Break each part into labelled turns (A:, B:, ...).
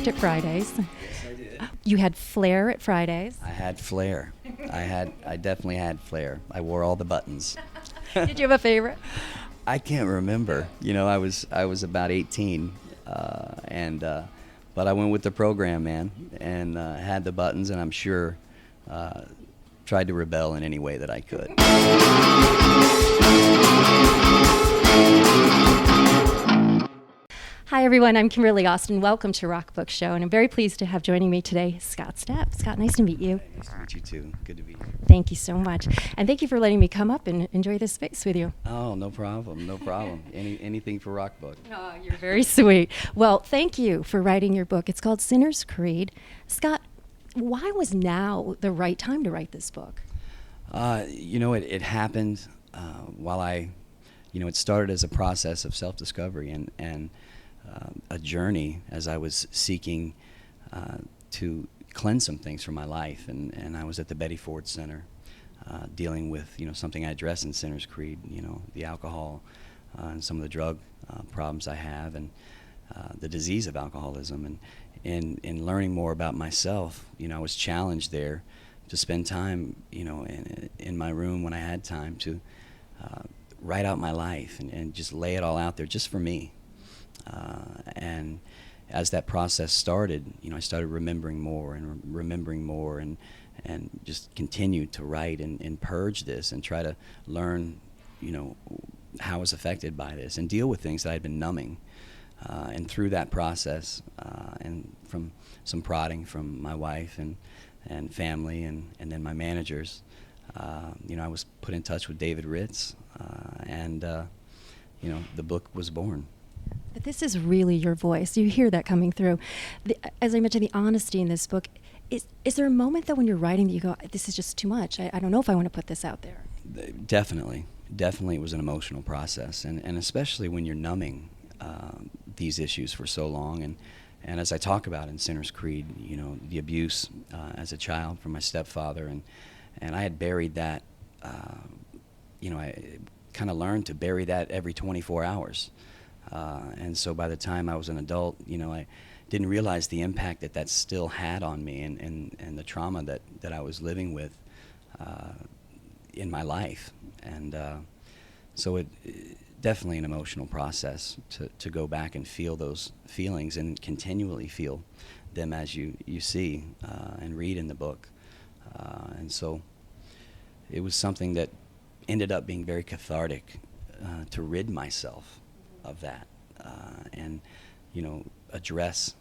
A: worked at Fridays.
B: Yes, I did.
A: You had flair at Fridays.
B: I had flair. I definitely had flair. I wore all the buttons.
A: Did you have a favorite?
B: I can't remember. You know, I was about 18, but I went with the program, man, and had the buttons, and I'm sure tried to rebel in any way that I could.
A: Hi, everyone. I'm Kimberly Austin. Welcome to Rock Book Show, and I'm very pleased to have joining me today Scott Stapp. Scott, nice to meet you.
B: Nice to meet you, too. Good to be here.
A: Thank you so much. And thank you for letting me come up and enjoy this space with you.
B: Oh, no problem. No problem. Anything for Rock Book.
A: Oh, you're very sweet. Well, thank you for writing your book. It's called Sinner's Creed. Scott, why was now the right time to write this book?
B: It happened while it started as a process of self-discovery and a journey as I was seeking to cleanse some things from my life. And I was at the Betty Ford Center dealing with, something I address in Sinner's Creed, the alcohol and some of the drug problems I have and the disease of alcoholism. And in learning more about myself, I was challenged there to spend time, in my room when I had time to write out my life and just lay it all out there just for me. And as that process started, I started remembering more and just continued to write and purge this and try to learn, how I was affected by this and deal with things that I'd been numbing. And through that process, and from some prodding from my wife and family and then my managers, I was put in touch with David Ritz, and the book was born.
A: But this is really your voice. You hear that coming through. As I mentioned, the honesty in this book. Is there a moment that when you're writing that you go, this is just too much? I don't know if I want to put this out there.
B: Definitely it was an emotional process, and especially when you're numbing these issues for so long. And as I talk about in Sinner's Creed, the abuse as a child from my stepfather, and I had buried that, I kind of learned to bury that every 24 hours. And so by the time I was an adult, I didn't realize the impact that still had on me and the trauma that I was living with in my life. And so it definitely an emotional process to go back and feel those feelings and continually feel them as you see and read in the book. And so it was something that ended up being very cathartic to rid myself of that and address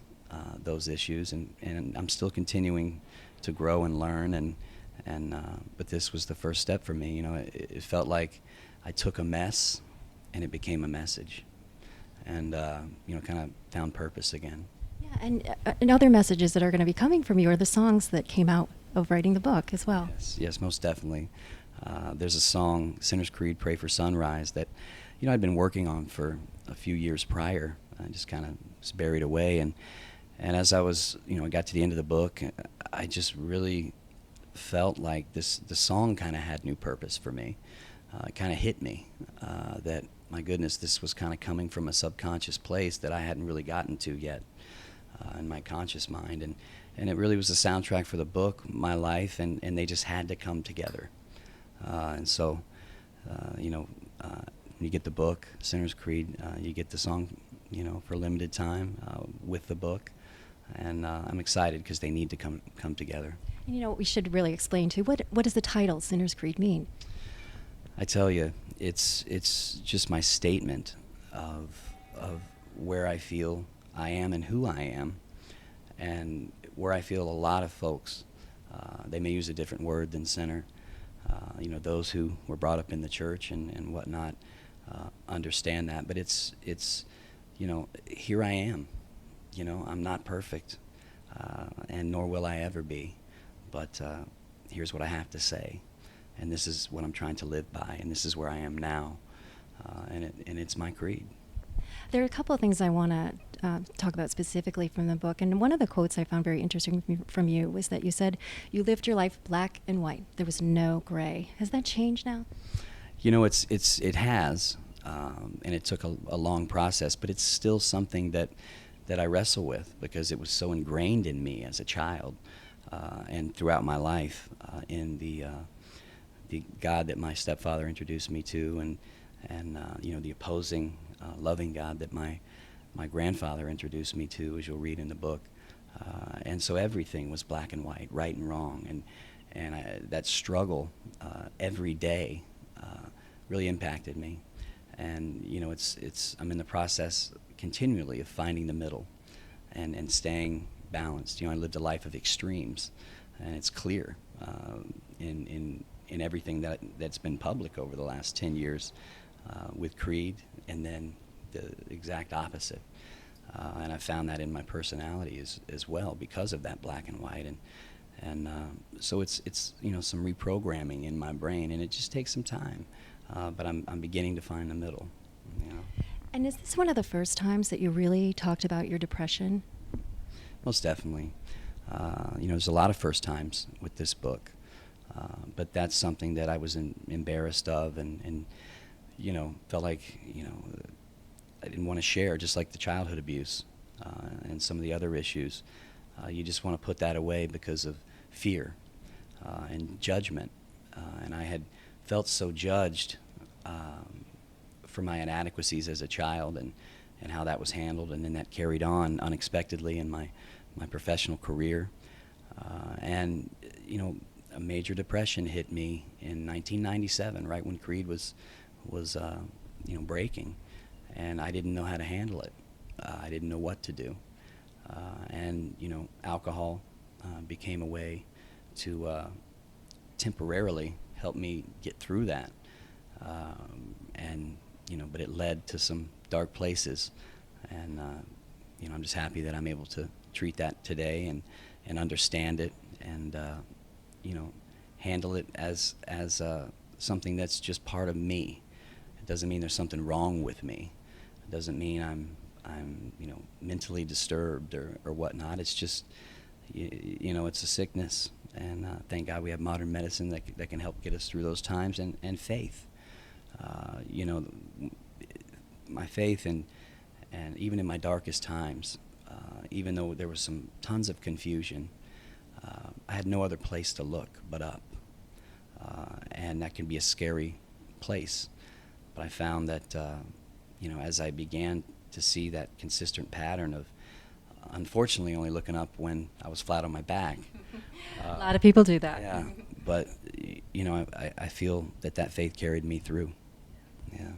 B: those issues, and I'm still continuing to grow and learn, but this was the first step for me. It felt like I took a mess and it became a message, and kind of found purpose again.
A: Yeah, and other messages that are going to be coming from you are the songs that came out of writing the book as well.
B: Yes, most definitely. There's a song, Sinner's Creed, Pray for Sunrise, that I'd been working on for a few years prior. I just kind of was buried away, and as I was, I got to the end of the book, I just really felt like the song kind of had new purpose for me. It kind of hit me that, my goodness, this was kind of coming from a subconscious place that I hadn't really gotten to yet in my conscious mind, and it really was the soundtrack for the book, my life, and they just had to come together. And so, you get the book, Sinner's Creed, you get the song, for a limited time with the book, and I'm excited because they need to come together.
A: And we should really explain too, what does the title Sinner's Creed mean?
B: I tell you, it's just my statement of where I feel I am and who I am, and where I feel a lot of folks, they may use a different word than sinner, those who were brought up in the church and whatnot understand that, but it's here I am. I'm not perfect, and nor will I ever be, but here's what I have to say, and this is what I'm trying to live by, and this is where I am now, and it's my creed.
A: There are a couple of things I want to talk about specifically from the book, and one of the quotes I found very interesting from you was that you said you lived your life black and white. There was no gray. Has that changed now?
B: It has, and it took a long process, but it's still something that that I wrestle with because it was so ingrained in me as a child and throughout my life in the God that my stepfather introduced me to, and the opposing, loving God that my grandfather introduced me to, as you'll read in the book. And so everything was black and white, right and wrong, and that struggle every day really impacted me. And I'm in the process continually of finding the middle and staying balanced. I lived a life of extremes, and it's clear in everything that's been public over the last 10 years with Creed, and then the exact opposite. And I found that in my personality as well because of that black and white, and so it's some reprogramming in my brain, and it just takes some time, but I'm beginning to find the middle.
A: And is this one of the first times that you really talked about your depression?
B: Most definitely. There's a lot of first times with this book, but that's something that I was embarrassed of, and felt like I didn't want to share, just like the childhood abuse and some of the other issues. You just want to put that away because of fear and judgment. And I had felt so judged for my inadequacies as a child, and how that was handled, and then that carried on unexpectedly in my professional career. And a major depression hit me in 1997, right when Creed was breaking. And I didn't know how to handle it. I didn't know what to do. And alcohol became a way to temporarily help me get through that. But it led to some dark places. And, I'm just happy that I'm able to treat that today and understand it and, handle it as something that's just part of me. It doesn't mean there's something wrong with me. It doesn't mean I'm mentally disturbed or whatnot. It's just it's a sickness, and thank God we have modern medicine that can help get us through those times, and faith. My faith, and even in my darkest times, even though there was some tons of confusion, I had no other place to look but up, and that can be a scary place. But I found that, as I began to see that consistent pattern of, unfortunately, only looking up when I was flat on my back.
A: A lot of people do that.
B: Yeah, but, I feel that faith carried me through. Yeah.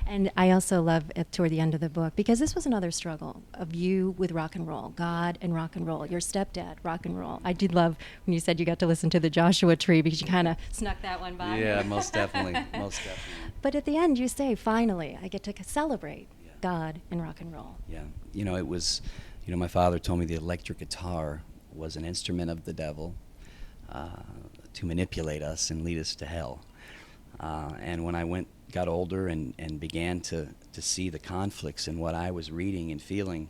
A: And I also love it toward the end of the book, because this was another struggle of you with rock and roll, God and rock and roll, your stepdad, rock and roll. I did love when you said you got to listen to the Joshua Tree, because you kind of snuck that one by.
B: Yeah, most definitely, most definitely.
A: But at the end you say, finally, I get to celebrate God and rock and roll.
B: Yeah, it was, my father told me the electric guitar was an instrument of the devil to manipulate us and lead us to hell. And when I got older and began to see the conflicts in what I was reading and feeling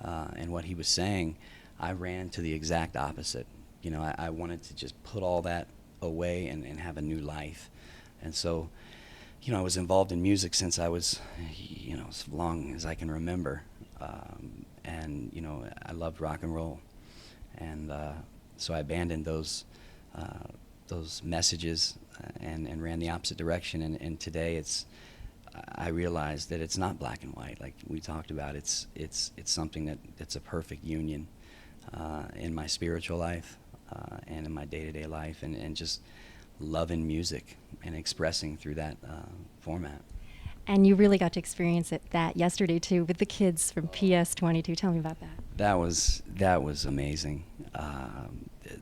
B: and what he was saying, I ran to the exact opposite. I wanted to just put all that away and have a new life. And so, I was involved in music since I was, as long as I can remember. And, I loved rock and roll. And so I abandoned those messages and ran the opposite direction. And today I realized that it's not black and white like we talked about. It's something that's a perfect union in my spiritual life and in my day-to-day life, and just loving music and expressing through that format.
A: And you really got to experience that yesterday too with the kids from PS22. Tell me about that.
B: That was amazing.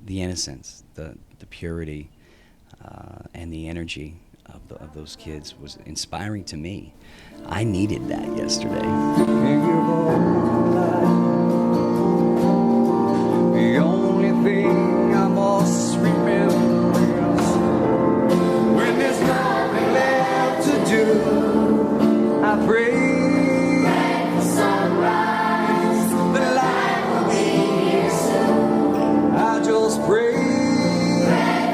B: The innocence, the purity, and the energy of those kids was inspiring to me. I needed that yesterday.
C: The only thing I must remember is when there's nothing left to do, I pray for sunrise, the light will be here soon. I just pray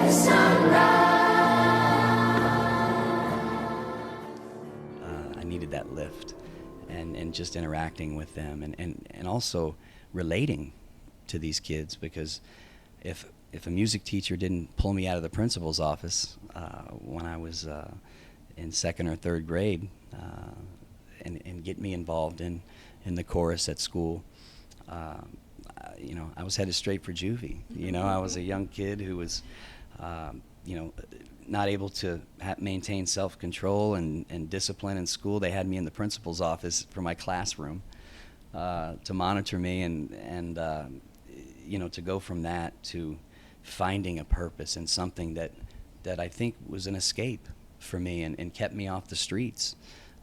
C: for sunrise.
B: I needed that lift, and just interacting with them, and also relating to these kids, because if a music teacher didn't pull me out of the principal's office when I was in second or third grade and get me involved in the chorus at school, I was headed straight for juvie. I was a young kid who was, not able to maintain self-control and discipline in school. They had me in the principal's office for my classroom to monitor me, and to go from that to finding a purpose and something that I think was an escape for me and kept me off the streets.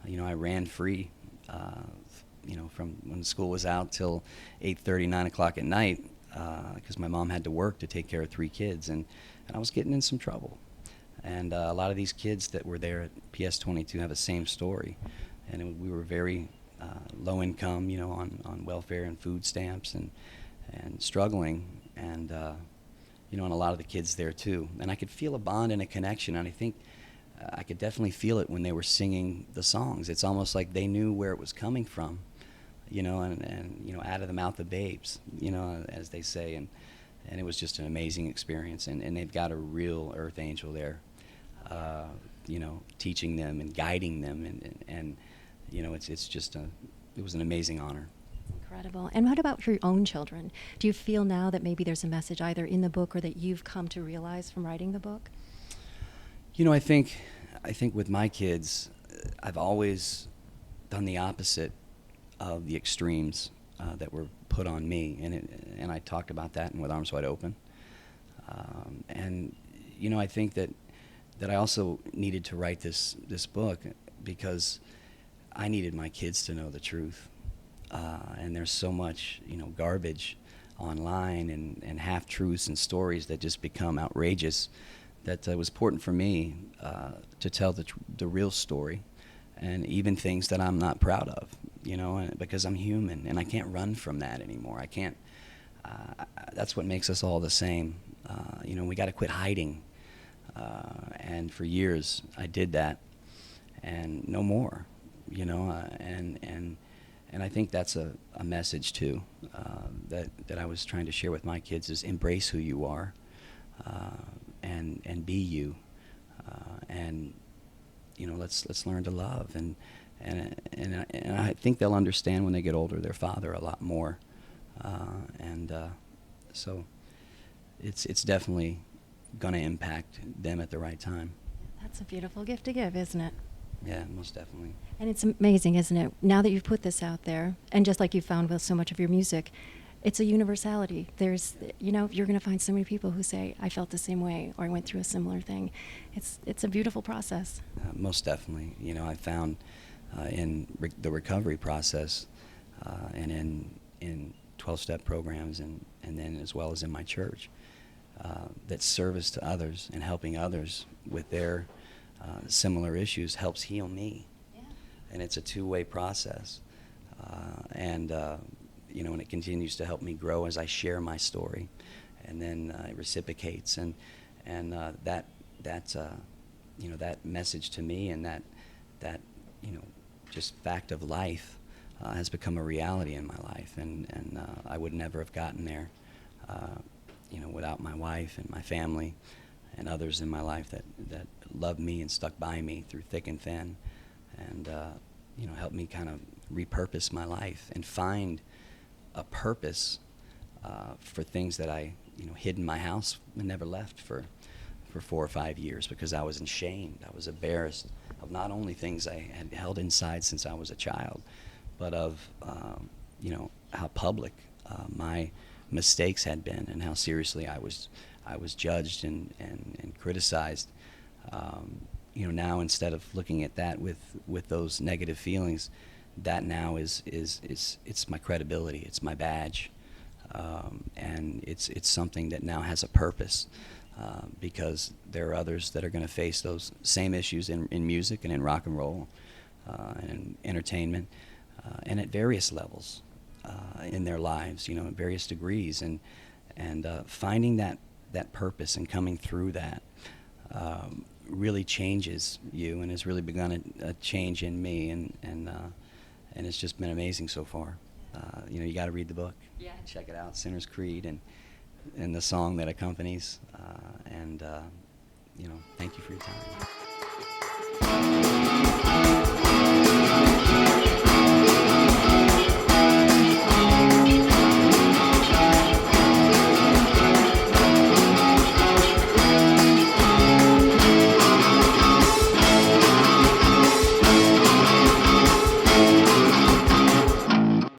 B: I ran free, from when school was out till 8:30, 9 o'clock at night, because my mom had to work to take care of 3 kids, and I was getting in some trouble. And a lot of these kids that were there at PS22 have the same story. And we were very low income, on welfare and food stamps and struggling. And, and a lot of the kids there too. And I could feel a bond and a connection. And I think I could definitely feel it when they were singing the songs. It's almost like they knew where it was coming from, and out of the mouth of babes, as they say. And it was just an amazing experience. And they've got a real earth angel there, teaching them and guiding them. And it was an amazing honor.
A: Incredible. And what about for your own children? Do you feel now that maybe there's a message either in the book or that you've come to realize from writing the book?
B: I think with my kids, I've always done the opposite of the extremes that were put on me, and I talked about that in With Arms Wide Open. I think that I also needed to write this book because I needed my kids to know the truth. And there's so much, garbage online and half-truths and stories that just become outrageous, that it was important for me to tell the real story, and even things that I'm not proud of, because I'm human and I can't run from that anymore. I can't. That's what makes us all the same. We got to quit hiding. And for years I did that, and no more. And I think that's a message too, that I was trying to share with my kids, is embrace who you are, and be you, and let's learn to love, and I think they'll understand when they get older their father a lot more, so it's definitely going to impact them at the right time.
A: That's a beautiful gift to give, isn't it?
B: Yeah, most definitely.
A: And it's amazing, isn't it? Now that you've put this out there, and just like you found with so much of your music, it's a universality. There's, you're going to find so many people who say, I felt the same way, or I went through a similar thing. It's a beautiful process.
B: Most definitely. I found in the recovery process, and in 12-step programs, and then as well as in my church, that service to others and helping others with their similar issues helps heal me. Yeah. And it's a two-way process. And it continues to help me grow as I share my story, and then it reciprocates, and that message to me, and that just fact of life has become a reality in my life, and I would never have gotten there without my wife and my family and others in my life that loved me and stuck by me through thick and thin, and helped me kind of repurpose my life and find a purpose for things that I hid in my house and never left for 4 or 5 years, because I was ashamed. I was embarrassed of not only things I had held inside since I was a child, but of how public my mistakes had been, and how seriously I was judged and criticized. Now, instead of looking at that with those negative feelings, that now is it's my credibility, it's my badge, and it's something that now has a purpose, because there are others that are going to face those same issues in music and in rock and roll, and in entertainment, and at various levels in their lives, at various degrees, and finding that purpose and coming through that really changes you, and has really begun a change in me, and and it's just been amazing so far. You got to read the book.
A: Yeah.
B: Check it out, Sinner's Creed, and the song that accompanies. And thank you for your time.